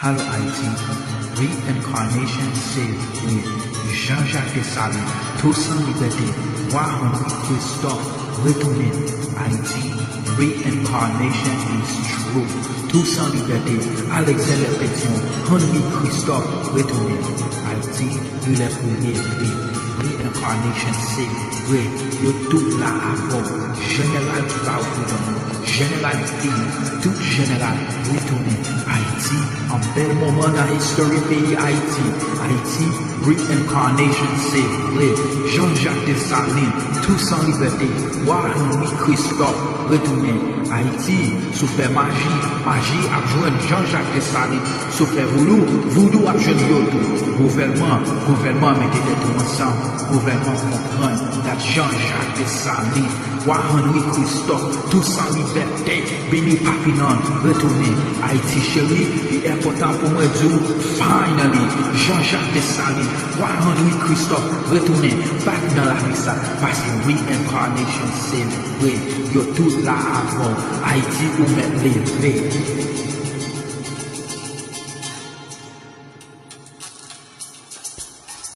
Hello Haïti, Reincarnation Save with Jean-Jacques Dessalines, tout sans liberté, Henri Christophe, retourner Haïti, Reincarnation is true, tout sans liberté, Alexandre Pétion, Henri Christophe, retourner Haïti, il est premier, Reincarnation Save with, yo tout là avant, général général tout général, retourner Haïti, un bel moment dans l'histoire pays Haïti, Haïti, Reincarnation Save, Jean-Jacques Dessalines, tout sans liberté, Henri Christophe, retourner Haïti, souffert magie à joindre Jean-Jacques Dessalines, souffert voodoo à joindre yodo, gouvernement mettez tout ensemble, gouvernement comprendre, that Jean-Jacques Dessalines, Henri Christophe, tout sans liberté, béni Papinon, retourner Haïti chérie, il est important pour moi de dire, finally, Jean-Jacques Dessalines, Henri Christophe, retourner, back dans la vie ça, parce que Reincarnation c'est vrai, yo tout là avant, Haïti ou mettre les